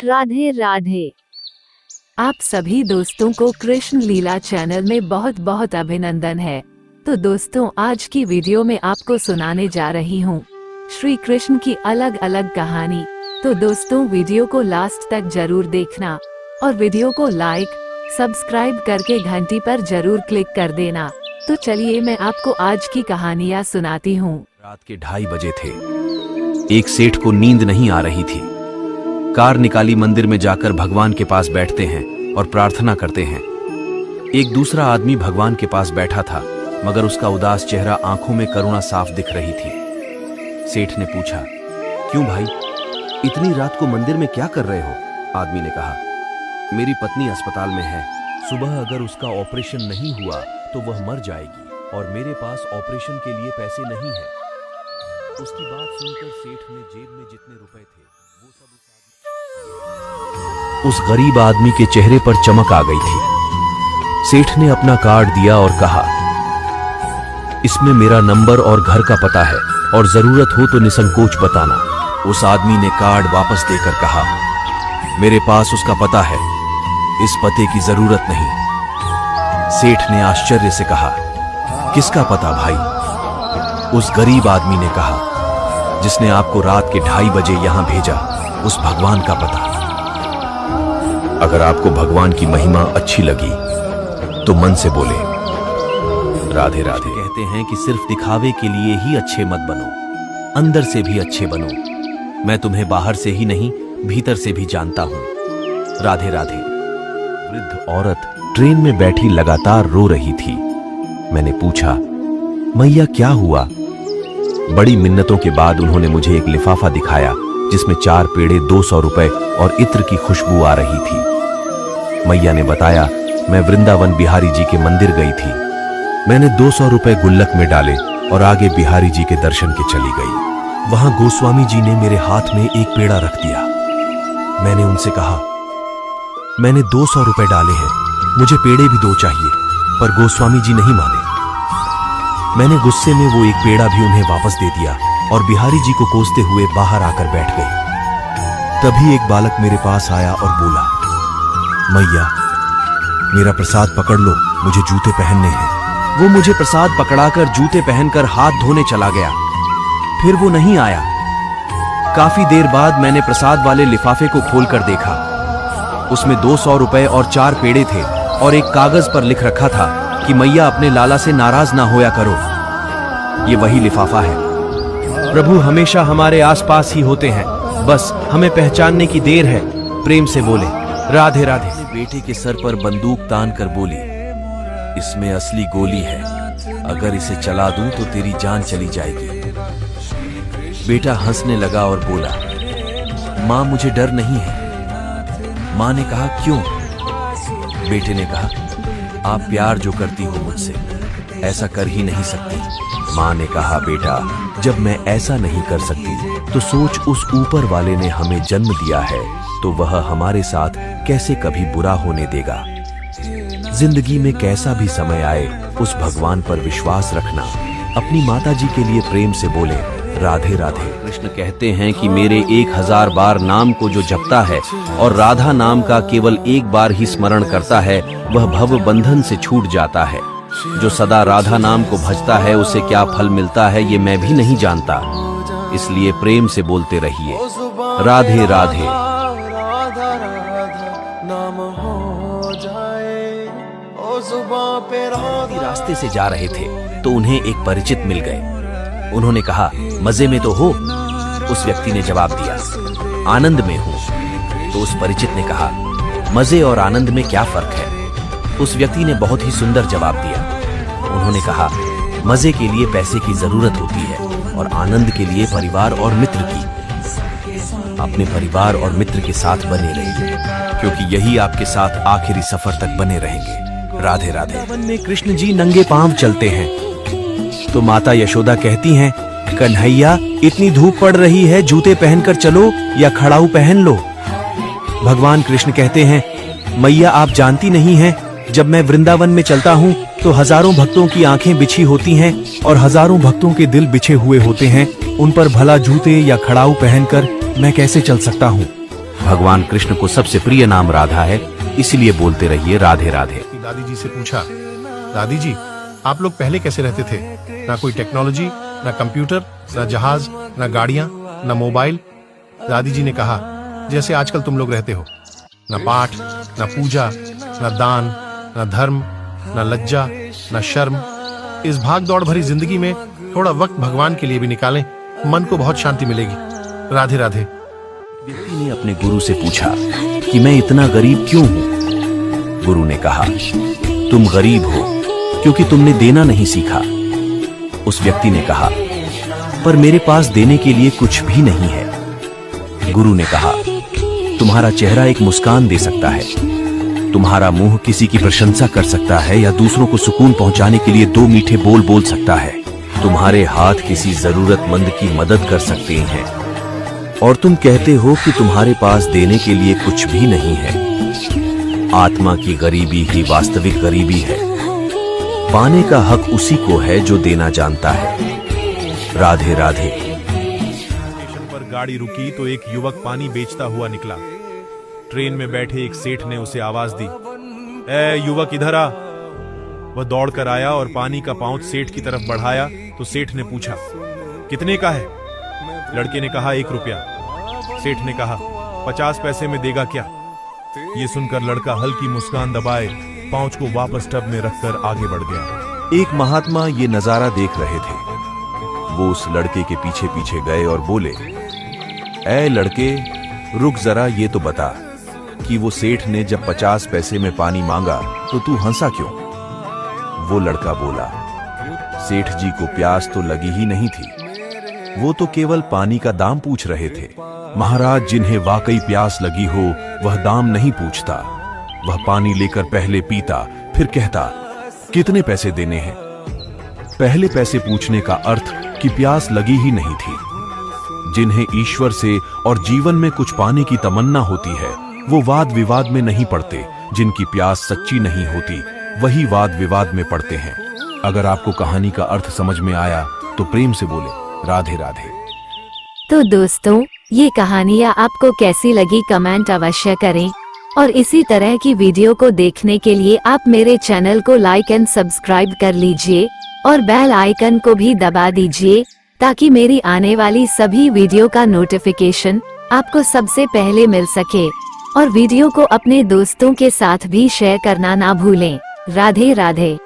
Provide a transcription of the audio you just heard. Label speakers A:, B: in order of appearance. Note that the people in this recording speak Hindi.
A: राधे राधे। आप सभी दोस्तों को कृष्ण लीला चैनल में बहुत बहुत अभिनंदन है। तो दोस्तों, आज की वीडियो में आपको सुनाने जा रही हूँ श्री कृष्ण की अलग अलग कहानी। तो दोस्तों, वीडियो को लास्ट तक जरूर देखना और वीडियो को लाइक सब्सक्राइब करके घंटी पर जरूर क्लिक कर देना। तो चलिए मैं आपको आज की कहानियाँ सुनाती हूँ।
B: रात के 2:30 बजे थे। एक सेठ को नींद नहीं आ रही थी। कार निकाली, मंदिर में जाकर भगवान के पास बैठते हैं और प्रार्थना करते हैं। एक दूसरा आदमी भगवान के पास बैठा था, मगर उसका उदास चेहरा, आंखों में करुणा साफ दिख रही थी। सेठ ने पूछा, क्यों भाई, इतनी रात को मंदिर में क्या कर रहे हो? आदमी ने कहा, मेरी पत्नी अस्पताल में है। सुबह अगर उसका ऑपरेशन नहीं हुआ तो वह मर जाएगी और मेरे पास ऑपरेशन के लिए पैसे नहीं है। उसकी बात सुनकर सेठ ने जेब में जितने रुपए थे वो सब उस गरीब आदमी के चेहरे पर चमक आ गई थी। सेठ ने अपना कार्ड दिया और कहा, इसमें मेरा नंबर और घर का पता है और जरूरत हो तो निसंकोच बताना। उस आदमी ने कार्ड वापस देकर कहा, मेरे पास उसका पता है, इस पते की जरूरत नहीं। सेठ ने आश्चर्य से कहा, किसका पता भाई? उस गरीब आदमी ने कहा, जिसने आपको रात के 2:30 बजे यहां भेजा, उस भगवान का पता। अगर आपको भगवान की महिमा अच्छी लगी तो मन से बोले राधे राधे। कहते हैं कि सिर्फ दिखावे के लिए ही अच्छे मत बनो, अंदर से भी अच्छे बनो। मैं तुम्हें बाहर से ही नहीं, भीतर से भी जानता हूं। राधे राधे। वृद्ध औरत ट्रेन में बैठी लगातार रो रही थी। मैंने पूछा, मैया क्या हुआ? बड़ी मिन्नतों के बाद उन्होंने मुझे एक लिफाफा दिखाया, जिसमें 4 पेड़े, 200 रुपए और इत्र की खुशबू आ रही थी। मैया ने बताया, मैं वृंदावन बिहारी जी के मंदिर गई थी। मैंने 200 रुपए गुल्लक में डाले और आगे बिहारी जी के दर्शन के चली गई। वहां गोस्वामी जी ने मेरे हाथ में एक पेड़ा रख दिया। मैंने उनसे कहा, मैंने 200 रुपए डाले हैं, मुझे पेड़े भी 2 चाहिए। पर गोस्वामी जी नहीं माने। मैंने गुस्से में वो एक पेड़ा भी उन्हें वापस दे दिया और बिहारी जी को कोसते हुए बाहर आकर बैठ गई। तभी एक बालक मेरे पास आया और बोला, मैया मेरा प्रसाद पकड़ लो, मुझे जूते पहनने हैं। वो मुझे प्रसाद पकड़ाकर जूते पहनकर हाथ धोने चला गया। फिर वो नहीं आया। काफी देर बाद मैंने प्रसाद वाले लिफाफे को खोलकर देखा। उसमें 200 रुपए और 4 पेड़े थे और एक कागज पर लिख रखा था कि मैया अपने लाला से नाराज ना होया करो। ये वही लिफाफा है। प्रभु हमेशा हमारे आसपास ही होते हैं, बस हमें पहचानने की देर है। प्रेम से बोले राधे राधे। बेटे के सर पर बंदूक तान कर बोली, इसमें असली गोली है, अगर इसे चला दूं तो तेरी जान चली जाएगी। बेटा हंसने लगा और बोला, मां मुझे डर नहीं है। मां ने कहा, क्यों? बेटे ने कहा, आप प्यार जो करती हो मुझसे, ऐसा कर ही नहीं सकती। मां ने कहा, बेटा जब मैं ऐसा नहीं कर सकती तो सोच, उस ऊपर वाले ने हमें जन्म दिया है तो वह हमारे साथ कैसे कभी बुरा होने देगा। जिंदगी में कैसा भी समय आए, उस भगवान पर विश्वास रखना। अपनी माता जी के लिए प्रेम से बोले राधे राधे। कृष्ण कहते हैं कि मेरे 1000 बार नाम को जो जपता है और राधा नाम का केवल एक बार ही स्मरण करता है, वह भव बंधन से छूट जाता है। जो सदा राधा नाम को भजता है, उसे क्या फल मिलता है ये मैं भी नहीं जानता। इसलिए प्रेम से बोलते रहिए राधे राधे। रास्ते से जा रहे थे तो उन्हें एक परिचित मिल गए। उन्होंने कहा, मजे में तो हो? उस व्यक्ति ने जवाब दिया, आनंद में हूं। तो उस परिचित ने कहा, मजे और आनंद में क्या फर्क है? उस व्यक्ति ने बहुत ही सुंदर जवाब दिया। उन्होंने कहा, मजे के लिए पैसे की जरूरत होती है और आनंद के लिए परिवार और मित्र की। अपने परिवार और मित्र के साथ बने रहिए, क्योंकि यही आपके साथ आखिरी सफर तक बने रहेंगे। राधे राधे। वन में कृष्ण जी नंगे पांव चलते हैं तो माता यशोदा कहती हैं, कन्हैया इतनी धूप पड़ रही है, जूते पहनकर चलो या खड़ाऊ पहन लो। भगवान कृष्ण कहते हैं, मैया आप जानती नहीं हैं, जब मैं वृंदावन में चलता हूँ तो हजारों भक्तों की आंखें बिछी होती हैं और हजारों भक्तों के दिल बिछे हुए होते हैं। उन पर भला जूते या खड़ाऊ पहनकर मैं कैसे चल सकता हूँ? भगवान कृष्ण को सबसे प्रिय नाम राधा है, इसलिए बोलते रहिए राधे राधे।
C: दादी जी से पूछा, दादी जी आप लोग पहले कैसे रहते थे? ना कोई टेक्नोलॉजी, ना कंप्यूटर, ना जहाज, ना गाड़ियां, ना मोबाइल। दादी जी ने कहा, जैसे आजकल तुम लोग रहते हो। ना पाठ, ना पूजा, ना दान, ना धर्म, ना लज्जा, ना शर्म। इस भाग दौड़ भरी जिंदगी में थोड़ा वक्त भगवान के लिए भी निकालें, मन को बहुत शांति मिलेगी। राधे राधे।
B: व्यक्ति ने अपने गुरु से पूछा कि मैं इतना गरीब क्यों हूं? गुरु ने कहा, तुम गरीब हो क्योंकि तुमने देना नहीं सीखा। उस व्यक्ति ने कहा, पर मेरे पास देने के लिए कुछ भी नहीं है। गुरु ने कहा, तुम्हारा चेहरा एक मुस्कान दे सकता है, तुम्हारा मुंह किसी की प्रशंसा कर सकता है या दूसरों को सुकून पहुंचाने के लिए दो मीठे बोल बोल सकता है, तुम्हारे हाथ किसी जरूरतमंद की मदद कर सकते हैं, और तुम कहते हो कि तुम्हारे पास देने के लिए कुछ भी नहीं है। आत्मा की गरीबी ही वास्तविक गरीबी है। पाने का हक उसी को है जो देना जानता है। राधे राधे।
C: स्टेशन पर गाड़ी रुकी तो एक युवक पानी बेचता हुआ निकला। ट्रेन में बैठे एक सेठ ने उसे आवाज दी, ए युवक इधर आ। वह दौड़कर आया और पानी का पाउच सेठ की तरफ बढ़ाया तो सेठ ने पूछा, कितने का है? लड़के ने कहा, 1 रुपया। सेठ ने कहा, 50 पैसे में देगा क्या? ये सुनकर लड़का हल्की मुस्कान दबाए पाउच को वापस टब में रखकर आगे बढ़ गया।
B: एक महात्मा ये नजारा देख रहे थे। वो उस लड़के के पीछे पीछे गए और बोले, ऐ लड़के रुक जरा, ये तो बता कि वो सेठ ने जब 50 पैसे में पानी मांगा तो तू हंसा क्यों? वो लड़का बोला, सेठ जी को प्यास तो लगी ही नहीं थी, वो तो केवल पानी का दाम पूछ रहे थे। महाराज, जिन्हें वाकई प्यास लगी हो वह दाम नहीं पूछता, वह पानी लेकर पहले पीता फिर कहता कितने पैसे देने हैं। पहले पैसे पूछने का अर्थ कि प्यास लगी ही नहीं थी। जिन्हें ईश्वर से और जीवन में कुछ पाने की तमन्ना होती है वो वाद विवाद में नहीं पड़ते। जिनकी प्यास सच्ची नहीं होती वही वाद विवाद में पड़ते हैं। अगर आपको कहानी का अर्थ समझ में आया तो प्रेम से बोले राधे राधे।
A: तो दोस्तों, ये कहानियाँ आपको कैसी लगी कमेंट अवश्य करें, और इसी तरह की वीडियो को देखने के लिए आप मेरे चैनल को लाइक एंड सब्सक्राइब कर लीजिए और बेल आइकन को भी दबा दीजिए ताकि मेरी आने वाली सभी वीडियो का नोटिफिकेशन आपको सबसे पहले मिल सके। और वीडियो को अपने दोस्तों के साथ भी शेयर करना ना भूलें। राधे राधे।